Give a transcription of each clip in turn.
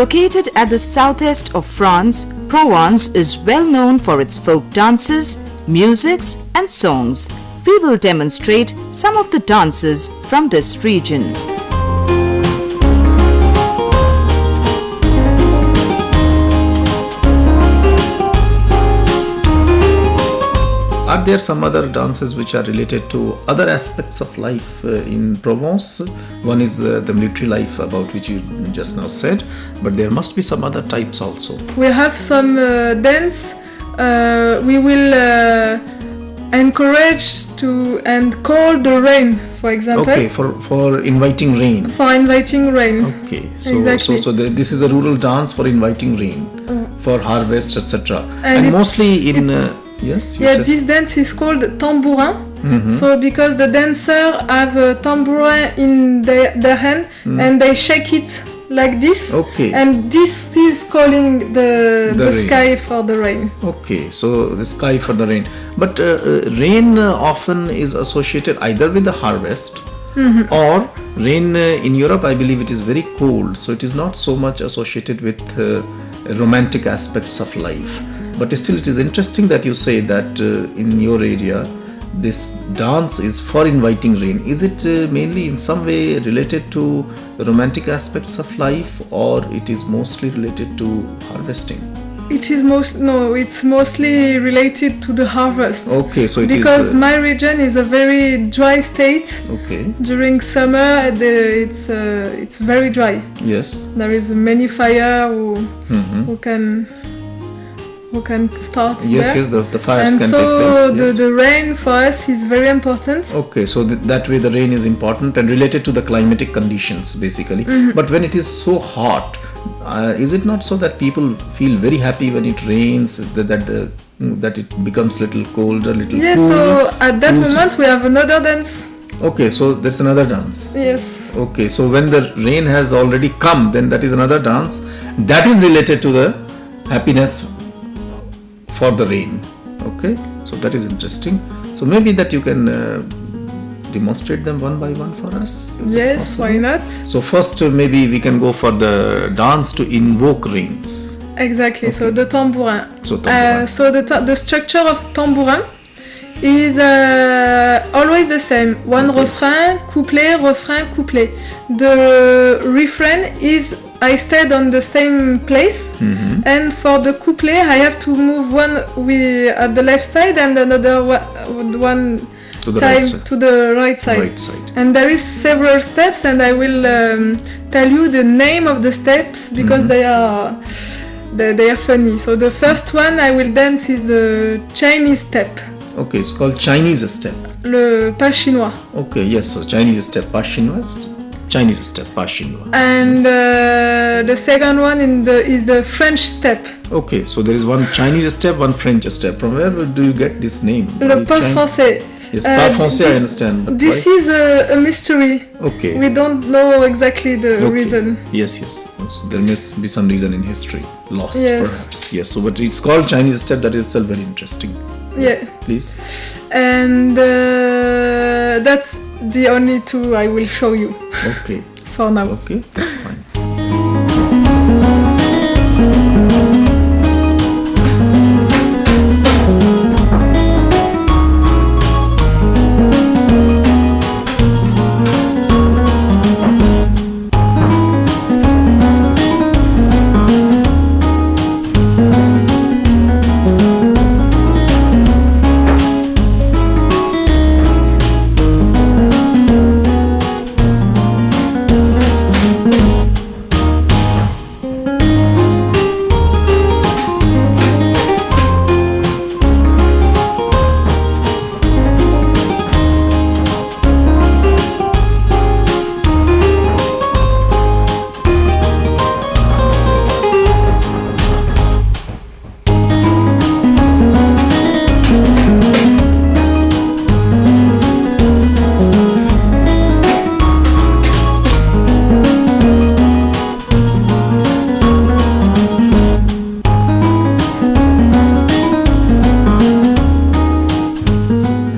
Located at the southeast of France, Provence is well known for its folk dances, musics and songs. We will demonstrate some of the dances from this region. Are there some other dances which are related to other aspects of life in Provence? One is the military life, about which you just now said, but there must be some other types also. We have some dance. We will encourage to and call the rain, for example. Okay, for inviting rain. For inviting rain. Okay, so exactly. This is a rural dance for inviting rain, for harvest, etc. And mostly in yes. Yeah, this dance is called tambourin. So because the dancer have a tambourin in their hand and they shake it like this. Okay. And this is calling the sky for the rain. Okay, so the sky for the rain. But rain often is associated either with the harvest or rain in Europe, I believe it is very cold. So it is not so much associated with romantic aspects of life. But still it is interesting that you say that in your area this dance is for inviting rain. Is it mainly in some way related to romantic aspects of life, or it is mostly related to harvesting? It is it's mostly related to the harvest. Okay, so because my region is a very dry state. Okay. During summer, it's very dry. Yes. There is many fire who can start yes, there. Yes, the fires and can so take place. The rain for us is very important. Okay, so that way the rain is important and related to the climatic conditions basically. But when it is so hot, is it not so that people feel very happy when it rains, that it becomes little colder, little yes, cool? So at that moment we have another dance. Okay, so there's another dance. Yes. Okay, so when the rain has already come, then that is another dance that is related to the happiness for the rain. Okay, so that is interesting. So maybe that you can demonstrate them one by one for us. Yes, why not? So first maybe we can go for the dance to invoke rains. Exactly. Okay. So the tambourin. So tambourin. So the structure of tambourin is always the same. One refrain, couplet. The refrain is I stayed on the same place, and for the couplet I have to move one at the left side and another one to the time right side. To the right side. Right side. And there is several steps, and I will tell you the name of the steps because they are funny. So the first one I will dance is a Chinese step. Okay, it's called Chinese step. Le pas chinois. Okay, yes, so Chinese step, pas chinois. Chinese step, pas chinois. And yes. The second one is the French step. Okay, so there is one Chinese step, one French step. From where do you get this name? Le pas français. Yes, pas français, I understand. But this is a mystery. Okay. We don't know exactly the reason. Yes. So there must be some reason in history. Lost, perhaps. Yes, so but it's called Chinese step. That is itself very interesting. Yeah. Please. And that's the only two I will show you. Okay. For now. Okay, fine.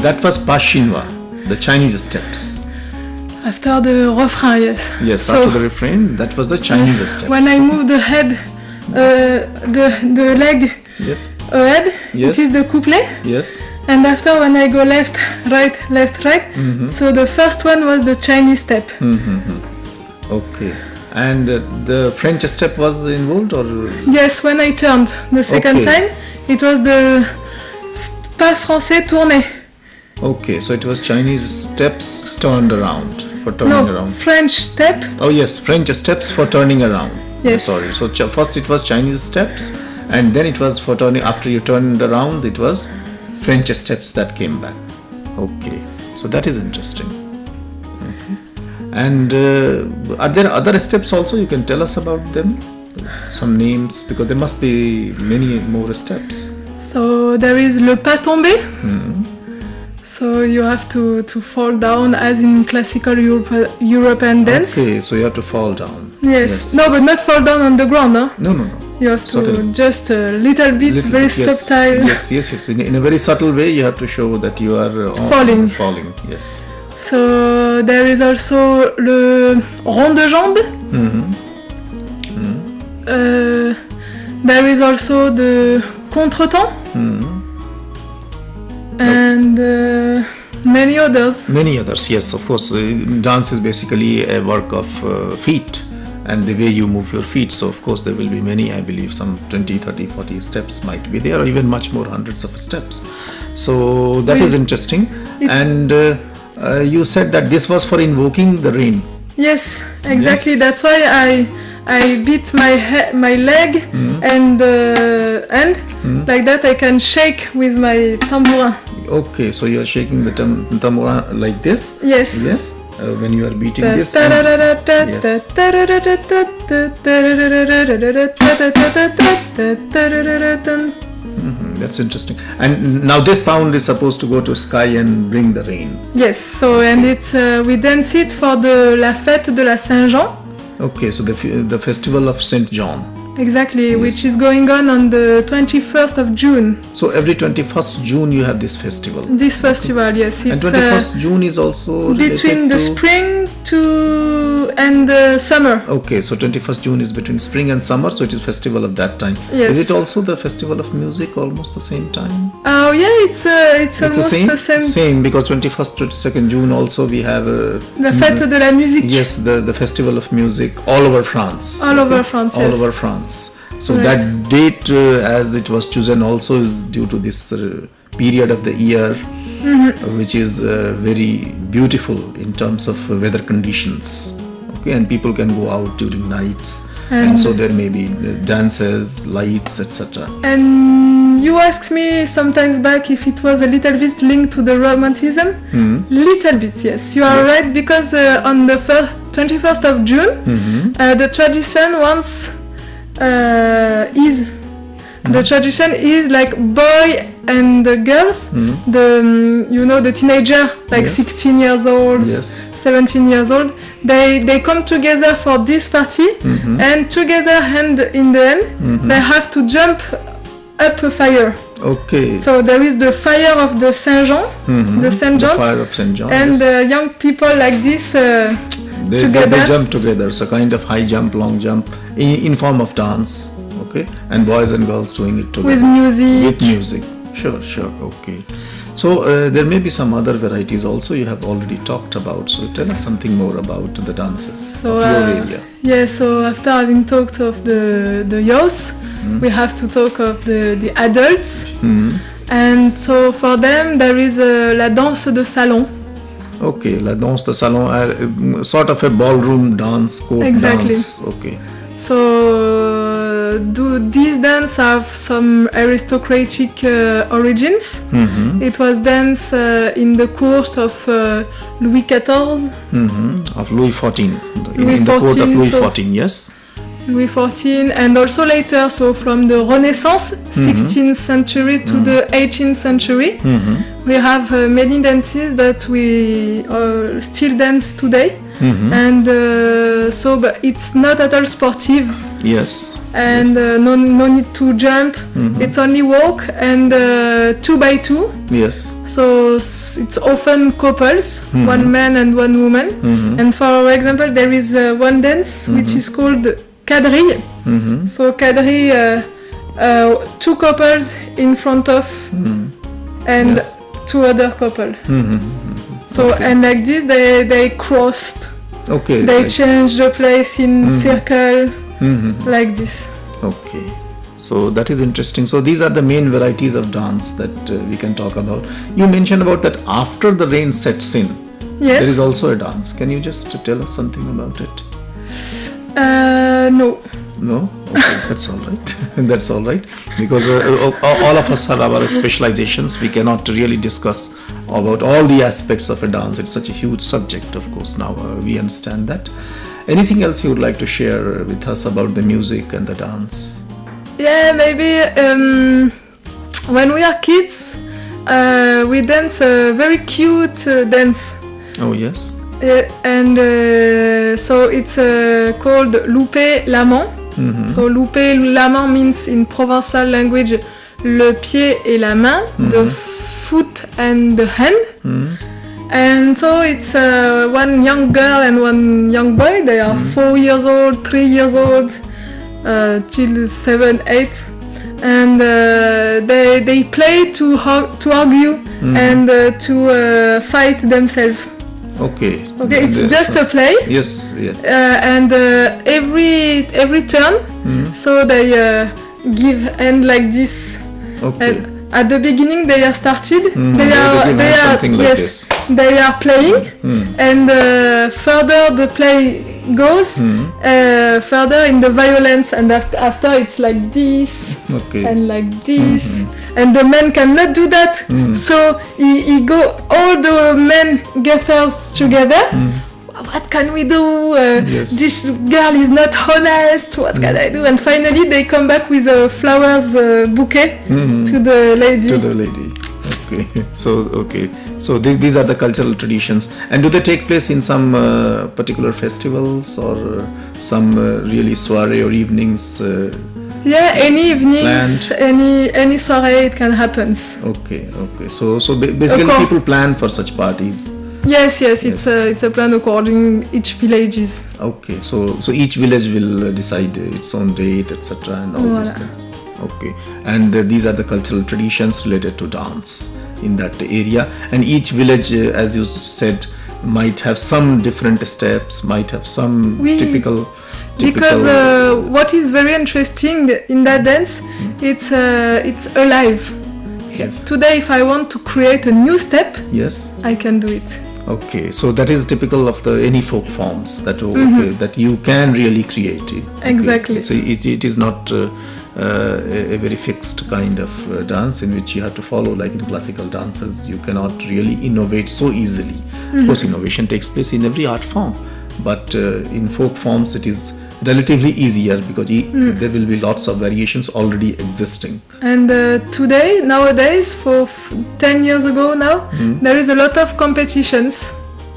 That was pas chinois, the Chinese steps. After the refrain, yes. Yes, So, after the refrain, that was the Chinese steps. when I move the head, the leg Yes, ahead, Yes. it is the couplet. yes. And after when I go left, right, so the first one was the Chinese step. Okay. And the French step was involved, or? Yes, when I turned the second Okay. time, it was the pas français tourné. Okay, so it was Chinese steps turned around, for turning No, around. French step. Oh yes, French steps for turning around. Yes. Sorry. So first it was Chinese steps, and then it was for turning. After you turned around, it was French steps that came back. Okay. So that is interesting. Okay. And are there other steps also? You can tell us about them. Some names, because there must be many more steps. So there is le pas tombé. So you have to fall down as in classical European dance. Okay, so you have to fall down. Yes. No, but not fall down on the ground. Huh? No. You have to Certainly. just a little bit, Little very bit, yes. subtle. Yes. In a very subtle way, you have to show that you are Falling. Falling. Yes. So there is also le rond de jambe. There is also the contretemps. And many others. Many others, yes, of course. Dance is basically a work of feet and the way you move your feet. So, of course, there will be many, I believe, some 20, 30, 40 steps might be there, or even much more, hundreds of steps. So, that is interesting. And you said that this was for invoking the rain. Yes, exactly. Yes. That's why I beat my leg and like that I can shake with my tambourin. Okay, so you are shaking the tambourin like this? Yes. Yes, when you are beating this. That's interesting. And now this sound is supposed to go to sky and bring the rain. Yes, so and it's we dance it for la fête de la Saint-Jean. Okay, so the festival of Saint John. Exactly, which is going on the 21st of June. So every 21st June you have this festival. This festival, yes. It's, and 21st June is also between the spring and the summer. Okay, so 21st June is between spring and summer, so it is festival of that time. Yes. Is it also the festival of music almost the same time? Oh yeah, it's almost the same. Same, because 21st, 22nd June also we have la fête de la musique. Yes, the festival of music all over France. All over France, all yes. over France. So Right. that date, as it was chosen, also is due to this period of the year, which is very beautiful in terms of weather conditions. Okay, and people can go out during nights, and so there may be dances, lights, etc. And you asked me sometimes back if it was a little bit linked to the romanticism. Little bit, yes. You are right, because on the 21st of June, the tradition the tradition is like boy and the girls, the teenager, like 16 years old, 17 years old, they come together for this party, and together hand in the hand, they have to jump up a fire. Okay. So there is the fire of the Saint Jean, the Saint John, the fire of Saint John, and young people like this they jump together. So kind of high jump, long jump, in form of dance. Okay, and boys and girls doing it together with music. With music, sure. Okay. So there may be some other varieties also you have already talked about. So tell us something more about the dances of your area. Yeah. So after having talked of the youth, we have to talk of the adults. And so for them there is la danse de salon. Okay, la danse de salon, sort of a ballroom dance, court dance. Okay. So these dances have some aristocratic origins. It was danced in the court of Louis XIV. Of Louis XIV. Louis in the court of Louis so XIV, yes. Louis XIV, and also later, so from the Renaissance, 16th century to the 18th century, we have many dances that we still dance today. and so but it's not at all sportive. Yes. And no need to jump. It's only walk and 2 by 2. Yes. So it's often couples, one man and one woman. And for example, there is one dance which is called quadrille. So quadrille, 2 couples in front of and 2 other couple. So and like this they crossed. Okay. They change the place in circle like this. Okay. So that is interesting. So these are the main varieties of dance that we can talk about. You mentioned about that after the rain sets in, there is also a dance. Can you just tell us something about it? No. No? Okay, that's all right. That's all right. Because all of us have our specializations. We cannot really discuss about all the aspects of a dance. It's such a huge subject, of course. Now we understand that. Anything else you would like to share with us about the music and the dance? Yeah, maybe when we are kids, we dance a very cute dance. Oh, yes. And so it's called loupé l'amant. So loupé l'amant means in Provençal language le pied et la main, the foot and the hand. And so it's one young girl and one young boy. They are 4 years old, 3 years old, till 7, 8, and they play to argue and to fight themselves. Okay. Okay, it's just a play. Yes, yes. And every turn, so they give hand like this. Okay. And at the beginning, they are started. They are something like this. They are playing, and further the play goes, further in the violence, and after it's like this, and like this, and the man cannot do that. So he go all the men gathers together. What can we do? This girl is not honest. What can I do? And finally, they come back with a flowers bouquet to the lady. To the lady. Okay. So these are the cultural traditions. And do they take place in some particular festivals or some really soiree or evenings? Yeah, any evenings, any soiree, it can happen. Okay. So basically, people plan for such parties. Yes. It's a plan according each villages. Okay, so each village will decide its own date, etc., and all these things. Okay, and these are the cultural traditions related to dance in that area. And each village, as you said, might have some different steps, might have some typical. Because what is very interesting in that dance, it's alive. Yes. Today, if I want to create a new step, I can do it. Okay, so that is typical of any folk forms that that you can really create. Exactly. So it is not a very fixed kind of dance in which you have to follow, like in classical dances. You cannot really innovate so easily. Of course, innovation takes place in every art form, but in folk forms it is relatively easier because there will be lots of variations already existing. And nowadays, for 10 years ago now, there is a lot of competitions.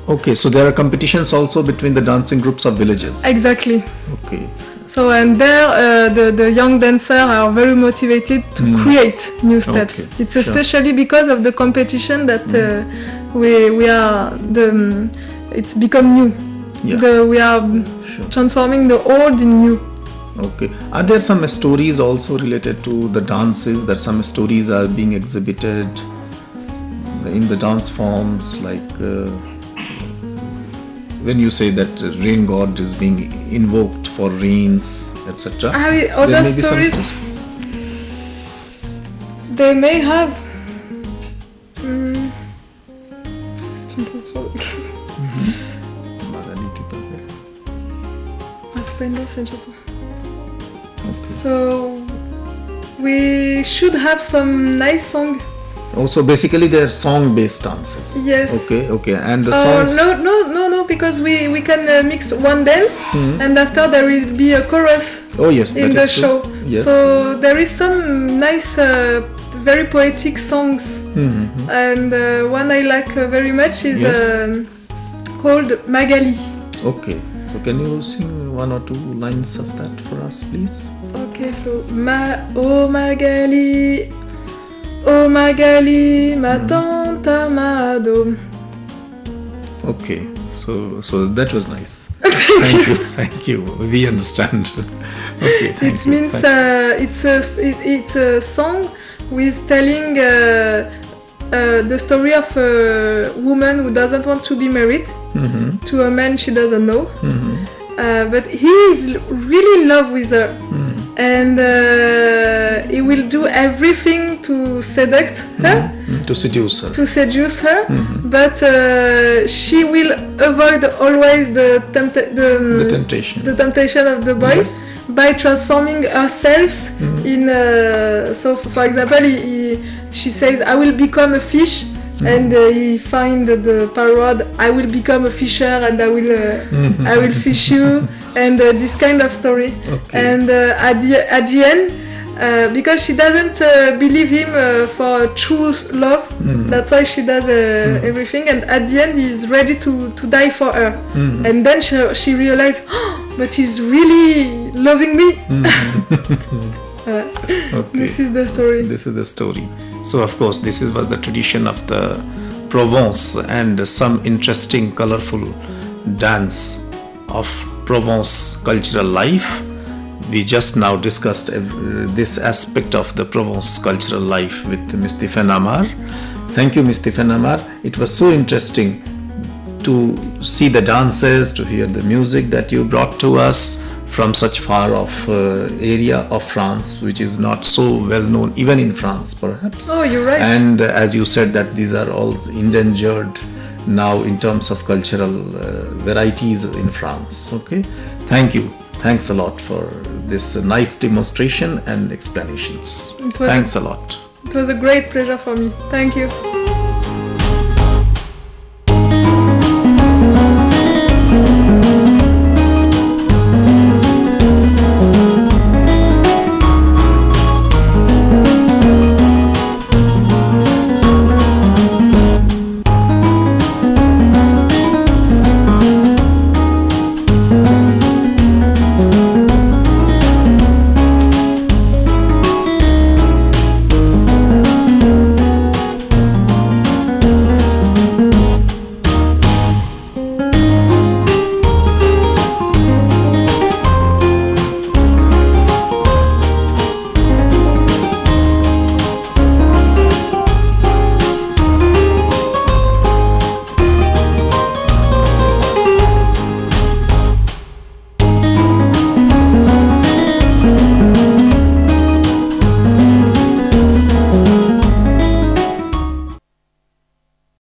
Okay, so there are competitions also between the dancing groups of villages. Exactly. Okay. So and there the young dancers are very motivated to create new steps. Okay, it's especially because of the competition that we are it's become new. Yeah. We are transforming the old in new. Okay. Are there some stories also related to the dances, that some stories are being exhibited in the dance forms, like when you say that rain god is being invoked for rains, etc. Other stories they may have. Okay. So we should have some nice song. Also, basically, they are song-based dances. Yes. Okay. And the songs. No, because we can mix one dance, and after there will be a chorus. Oh yes, in the show. Yes. So there is some nice, very poetic songs, and one I like very much is called Magali. Okay, so can you sing one or two lines of that for us, please? Okay, so oh Magali, ma tante amado. Okay, so that was nice. Thank you. We understand. Okay, thank It you. means it's a song with telling the story of a woman who doesn't want to be married to a man she doesn't know, but he is really in love with her, and he will do everything to seduce her. To seduce her. But she will avoid always the temptation of the boy, Yes. by transforming herself in. So, for example, she says, "I will become a fish," and he find the parrot. "I will become a fisher, and I will fish you," and this kind of story. Okay. And at the end. Because she doesn't believe him for true love, that's why she does everything, and at the end he's ready to die for her, and then she realizes, oh, but he's really loving me. Okay. This is the story. This is the story. So of course this was the tradition of the Provence, and some interesting colorful dance of Provence cultural life. We just now discussed this aspect of the Provence cultural life with Ms. Stéphane Amar. Thank you, Ms. Stéphane Amar. It was so interesting to see the dances, to hear the music that you brought to us from such far off area of France, which is not so well known even in France perhaps. Oh, you're right. And as you said that these are all endangered now in terms of cultural varieties in France. Okay, thank you. Thanks a lot for this nice demonstration and explanations. Thanks a lot. It was a great pleasure for me. Thank you.